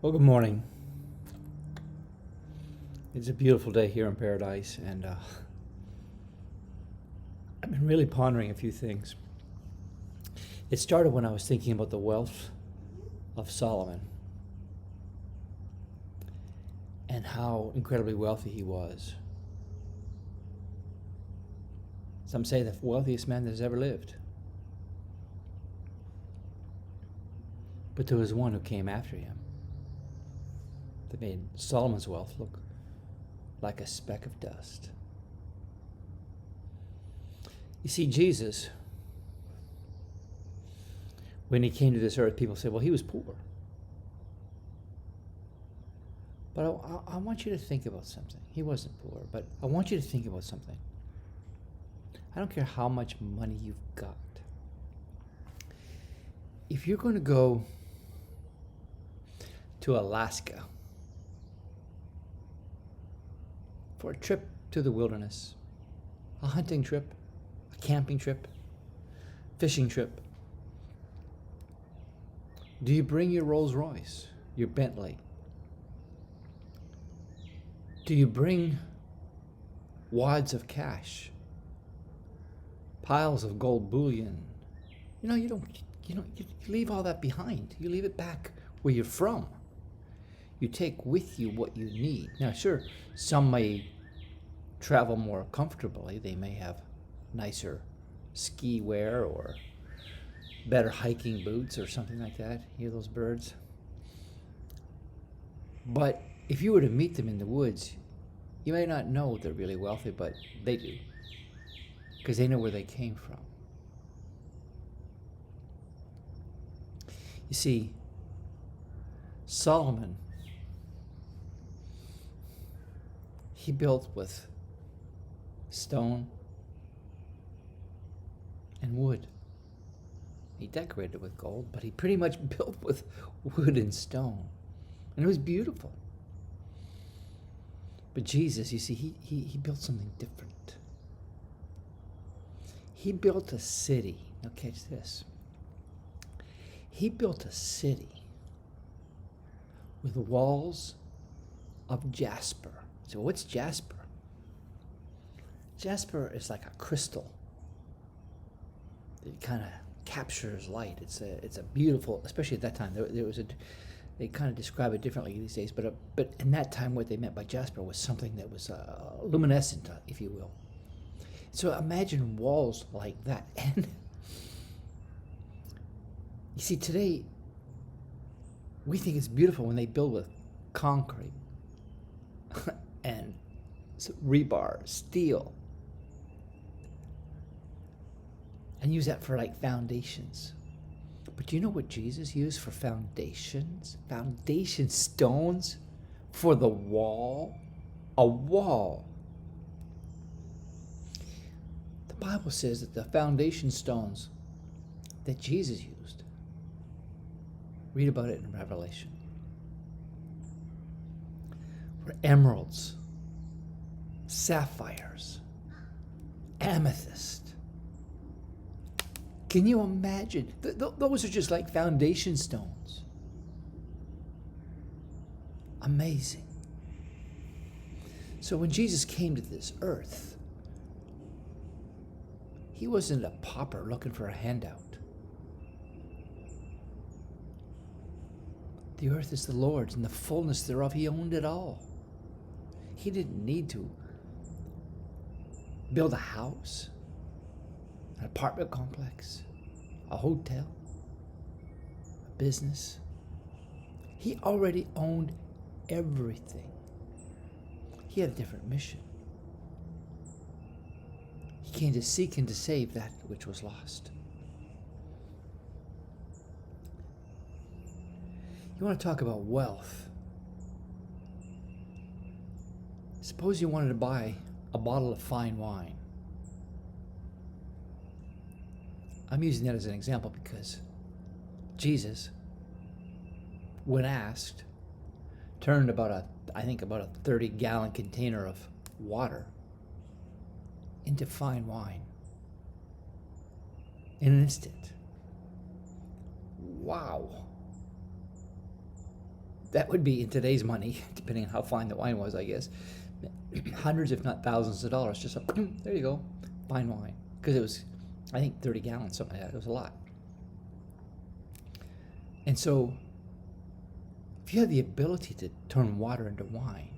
Well, good morning. It's a beautiful day here in paradise, and I've been really pondering a few things. It started when I was thinking about the wealth of Solomon and how incredibly wealthy he was. Some say the wealthiest man that has ever lived. But there was one who came after him that made Solomon's wealth look like a speck of dust. You see, Jesus, when he came to this earth, people say, well, he was poor. But I want you to think about something. He wasn't poor, but I want you to think about something. I don't care how much money you've got. If you're going to go to Alaska for a trip to the wilderness, a hunting trip, a camping trip, fishing trip, do you bring your Rolls Royce, your Bentley? Do you bring wads of cash, piles of gold bullion? You leave all that behind. You leave it back where you're from. You take with you what you need. Now, sure, some may travel more comfortably. They may have nicer ski wear or better hiking boots or something like that. Hear those birds? But if you were to meet them in the woods, you may not know they're really wealthy, but they do, because they know where they came from. You see, Solomon, he built with stone and wood. He decorated with gold, but he pretty much built with wood and stone. And it was beautiful. But Jesus, you see, he built something different. He built a city. Now catch this. He built a city with walls of jasper. So what's jasper? Jasper is like a crystal. It kind of captures light. It's a beautiful, especially at that time. They kind of describe it differently these days, but in that time, what they meant by jasper was something that was luminescent, if you will. So imagine walls like that. And you see, today, we think it's beautiful when they build with concrete and rebar, steel, and use that for like foundations. But do you know what Jesus used for foundations? Foundation stones for the wall? A wall. The Bible says that the foundation stones that Jesus used, read about it in Revelation, were emeralds, sapphires, amethyst. Can you imagine? Those are just like foundation stones. Amazing. So when Jesus came to this earth, he wasn't a pauper looking for a handout. The earth is the Lord's and the fullness thereof. He owned it all. He didn't need to build a house, an apartment complex, a hotel, a business. He already owned everything. He had a different mission. He came to seek and to save that which was lost. You want to talk about wealth? Suppose you wanted to buy a bottle of fine wine. I'm using that as an example because Jesus, when asked, turned about a 30-gallon container of water into fine wine in an instant. Wow. That would be in today's money, depending on how fine the wine was, I guess. Hundreds, if not thousands of dollars. Just there you go, fine wine. Because it was, I think, 30 gallons, something like that. It was a lot. And so, if you have the ability to turn water into wine,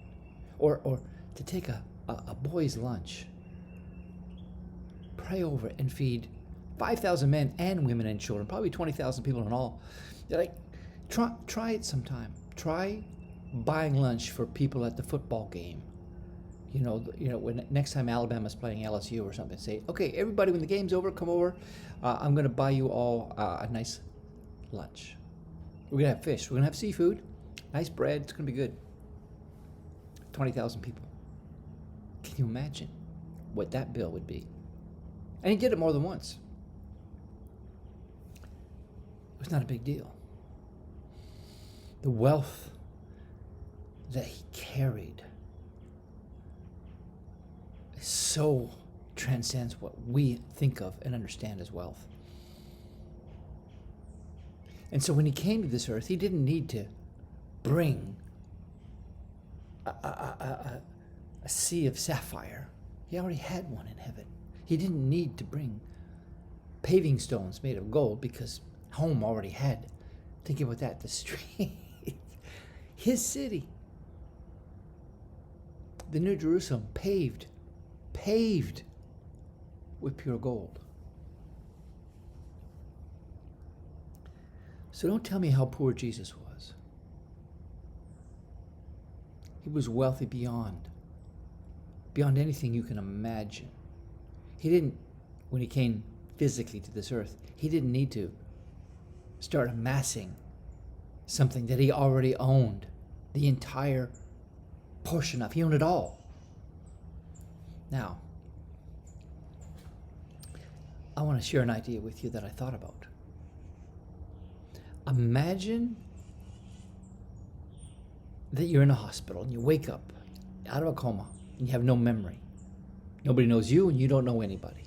or to take a boy's lunch, pray over it, and feed 5,000 men and women and children, probably 20,000 people in all. Like, try it sometime. Try buying lunch for people at the football game. When next time Alabama's playing LSU or something, say, okay, everybody, when the game's over, come over. I'm going to buy you all a nice lunch. We're going to have fish. We're going to have seafood. Nice bread. It's going to be good. 20,000 people. Can you imagine what that bill would be? And he did it more than once. It was not a big deal. The wealth that he carried so transcends what we think of and understand as wealth. And so when he came to this earth, he didn't need to bring a sea of sapphire. He already had one in heaven. He didn't need to bring paving stones made of gold because home already had. Think about that, the street. His city, the New Jerusalem, paved with pure gold. So don't tell me how poor Jesus was. He was wealthy beyond anything you can imagine. He didn't, when he came physically to this earth, he didn't need to start amassing something that he already owned, the entire portion of. He owned it all. Now, I want to share an idea with you that I thought about. Imagine that you're in a hospital and you wake up out of a coma and you have no memory. Nobody knows you and you don't know anybody.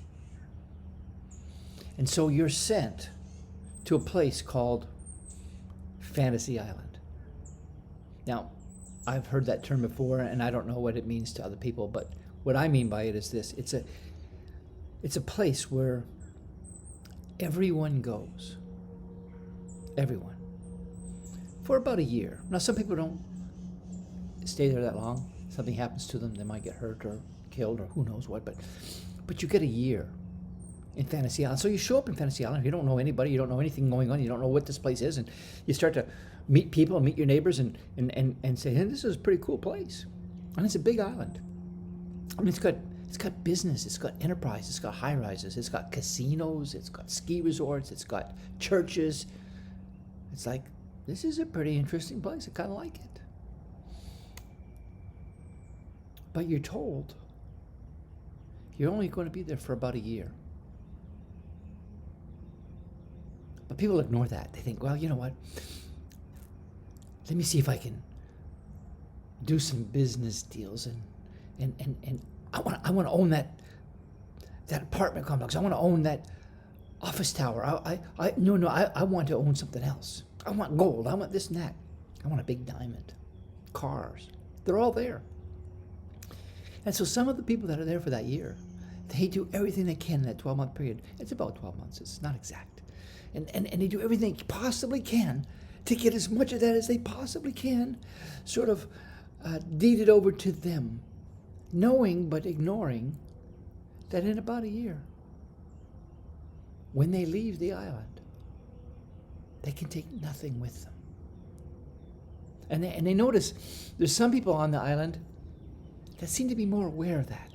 And so you're sent to a place called Fantasy Island. Now, I've heard that term before and I don't know what it means to other people, but what I mean by it is this. It's a place where everyone goes. Everyone. For about a year. Now, some people don't stay there that long. Something happens to them. They might get hurt or killed or who knows what. But you get a year in Fantasy Island. So you show up in Fantasy Island. You don't know anybody. You don't know anything going on. You don't know what this place is. And you start to meet people and meet your neighbors and say, hey, this is a pretty cool place. And it's a big island. I mean, it's got business, it's got enterprise, it's got high rises, it's got casinos, it's got ski resorts, it's got churches. It's like, this is a pretty interesting place. I kind of like it. But you're told you're only going to be there for about a year. But people ignore that. They think, well, you know what? Let me see if I can do some business deals and I want to own that apartment complex. I want to own that office tower. I want to own something else. I want gold. I want this and that. I want a big diamond. Cars. They're all there. And so some of the people that are there for that year, they do everything they can in that 12-month period. It's about 12 months. It's not exact. And they do everything they possibly can to get as much of that as they possibly can, sort of deeded over to them, knowing but ignoring that in about a year, when they leave the island, they can take nothing with them. And they notice there's some people on the island that seem to be more aware of that.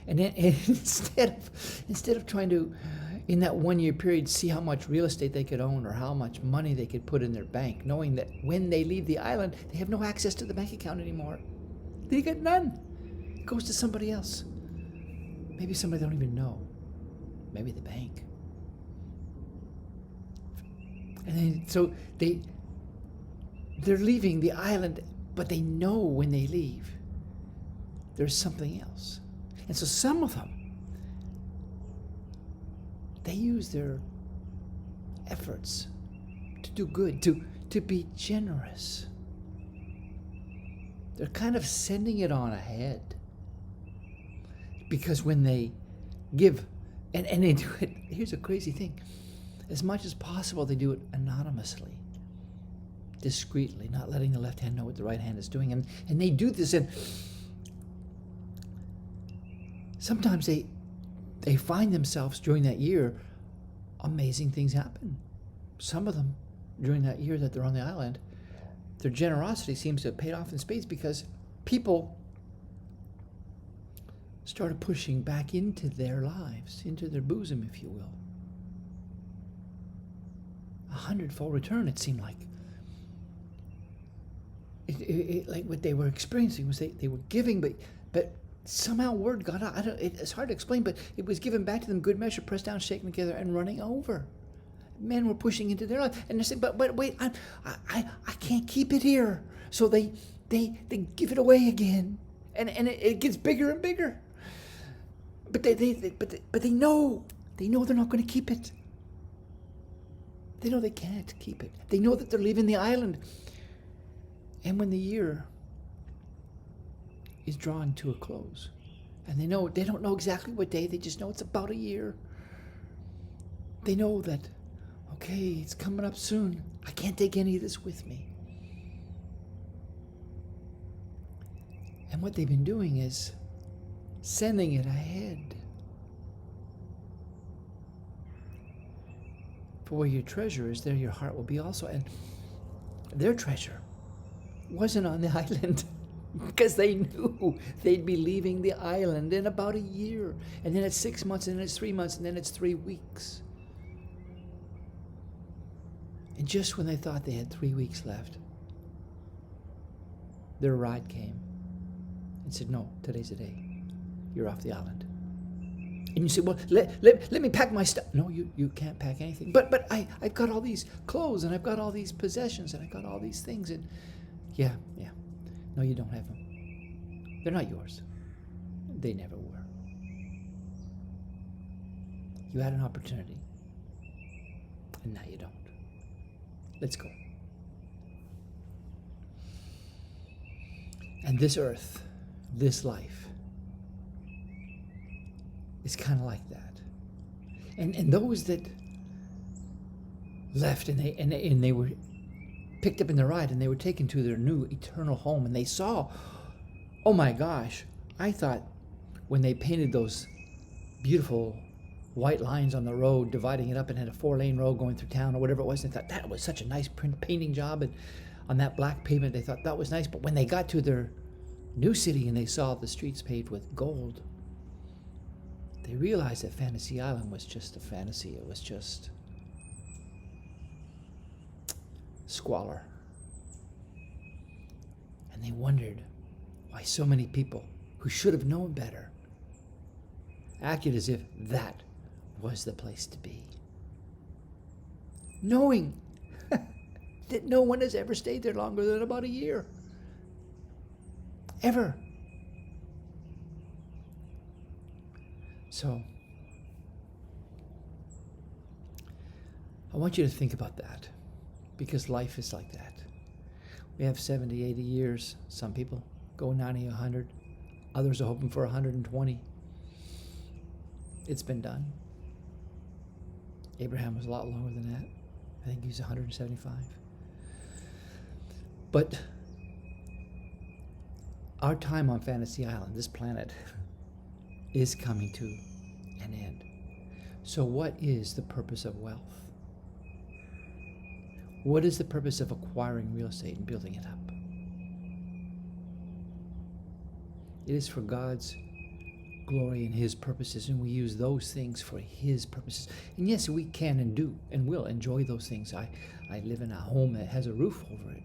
And instead of trying to, in that 1 year period, see how much real estate they could own or how much money they could put in their bank, knowing that when they leave the island, they have no access to the bank account anymore. They get none. It goes to somebody else. Maybe somebody they don't even know. Maybe the bank. And then, so they're leaving the island, but they know when they leave, there's something else. And so some of them, they use their efforts to do good, to be generous. they're kind of sending it on ahead. Because when they give, and they do it, here's a crazy thing. As much as possible, they do it anonymously, discreetly, not letting the left hand know what the right hand is doing. And they do this, and sometimes they find themselves during that year, amazing things happen. Some of them, during that year that they're on the island, their generosity seems to have paid off in spades because people started pushing back into their lives, into their bosom, if you will. 100-fold return, it seemed like. Like what they were experiencing was they were giving, but somehow word got out. It's hard to explain, but it was given back to them, good measure, pressed down, shaken together, and running over. Men were pushing into their life, and they said, "But wait, I can't keep it here." So they give it away again, and it gets bigger and bigger. But they know they're not going to keep it. They know they can't keep it. They know that they're leaving the island, and when the year is drawing to a close, and they don't know exactly what day. They just know it's about a year. They know that, okay, it's coming up soon. I can't take any of this with me. And what they've been doing is sending it ahead. For where your treasure is, there your heart will be also. And their treasure wasn't on the island because they knew they'd be leaving the island in about a year. And then it's 6 months, and then it's 3 months, and then it's 3 weeks. And just when they thought they had 3 weeks left, their ride came and said, "No, today's the day. You're off the island." And you say, "Well, let me pack my stuff." No, you can't pack anything. But I've got all these clothes, and I've got all these possessions, and I've got all these things. And yeah. No, you don't have them. They're not yours. They never were. You had an opportunity, and now you don't. Let's go. And this earth, this life, is kind of like that. And those that left and they were picked up in the ride, and they were taken to their new eternal home, and they saw, oh my gosh, I thought when they painted those beautiful white lines on the road, dividing it up, and had a 4-lane road going through town or whatever it was, they thought that was such a nice painting job, and on that black pavement they thought that was nice. But when they got to their new city and they saw the streets paved with gold, they realized that Fantasy Island was just a fantasy. It was just squalor. And they wondered why so many people who should have known better acted as if that was the place to be, knowing that no one has ever stayed there longer than about a year. Ever. So, I want you to think about that, because life is like that. We have 70, 80 years. Some people go 90, 100. Others are hoping for 120. It's been done. Abraham was a lot longer than that. I think he was 175. But our time on Fantasy Island, this planet, is coming to an end. So what is the purpose of wealth? What is the purpose of acquiring real estate and building it up? It is for God's glory and His purposes, and we use those things for His purposes. And yes, we can and do and will enjoy those things. I live in a home that has a roof over it,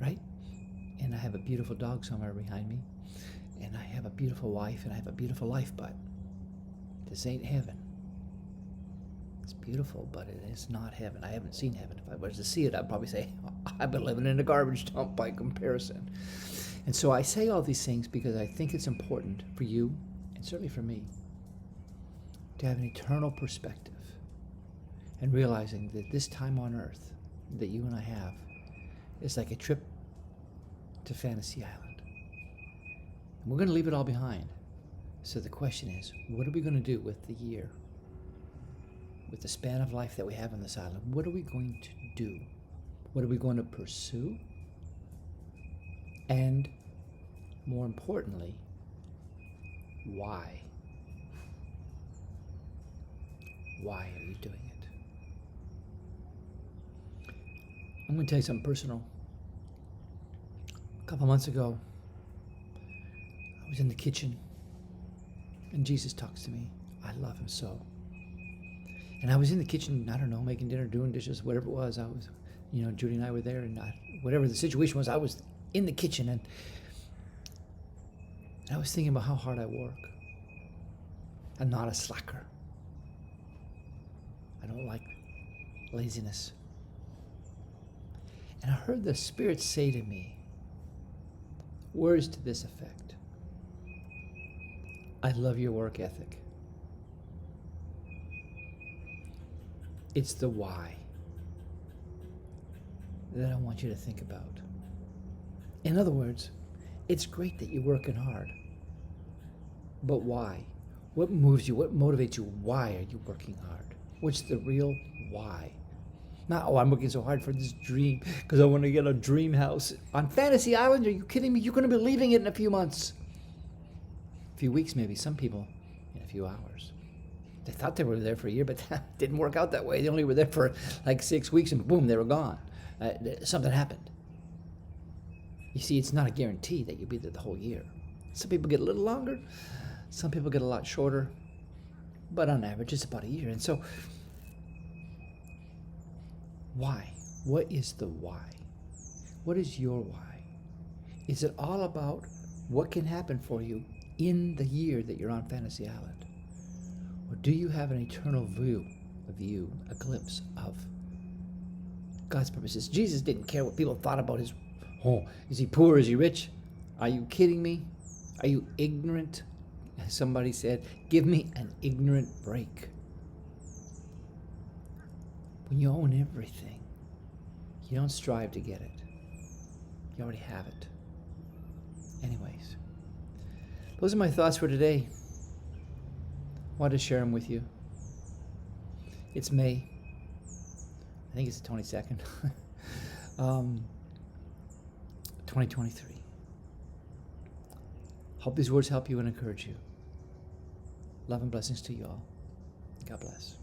right? And I have a beautiful dog somewhere behind me, and I have a beautiful wife, and I have a beautiful life, but this ain't heaven. It's beautiful, but it is not heaven. I haven't seen heaven. If I was to see it, I'd probably say, I've been living in a garbage dump by comparison. And so I say all these things because I think it's important for you, and certainly for me, to have an eternal perspective and realizing that this time on earth that you and I have is like a trip to Fantasy Island. And we're going to leave it all behind. So the question is, what are we going to do with the year? With the span of life that we have on this island, what are we going to do? What are we going to pursue? And more importantly, why? Why are you doing it? I'm going to tell you something personal. A couple months ago, I was in the kitchen and Jesus talks to me. I love him so. And I was in the kitchen, I don't know, making dinner, doing dishes, whatever it was. I was, Judy and I were there, and whatever the situation was, I was in the kitchen, and I was thinking about how hard I work. I'm not a slacker. I don't like laziness. And I heard the Spirit say to me, words to this effect: I love your work ethic. It's the why that I want you to think about. In other words, it's great that you're working hard, but why? What moves you? What motivates you? Why are you working hard? What's the real why? Not, I'm working so hard for this dream because I want to get a dream house on Fantasy Island. Are you kidding me? You're going to be leaving it in a few months. A few weeks, maybe. Some people in a few hours. They thought they were there for a year, but that didn't work out that way. They only were there for like 6 weeks, and boom, they were gone. Something happened. You see, it's not a guarantee that you'll be there the whole year. Some people get a little longer. Some people get a lot shorter. But on average, it's about a year. And so, why? What is the why? What is your why? Is it all about what can happen for you in the year that you're on Fantasy Island? Or do you have an eternal view, a glimpse of God's purposes? Jesus didn't care what people thought about his, is he poor, is he rich? Are you kidding me? Are you ignorant? As somebody said, give me an ignorant break. When you own everything, you don't strive to get it. You already have it. Anyways, those are my thoughts for today. Wanted to share them with you. It's May. I think it's the 22nd. 2023. Hope these words help you and encourage you. Love and blessings to you all. God bless.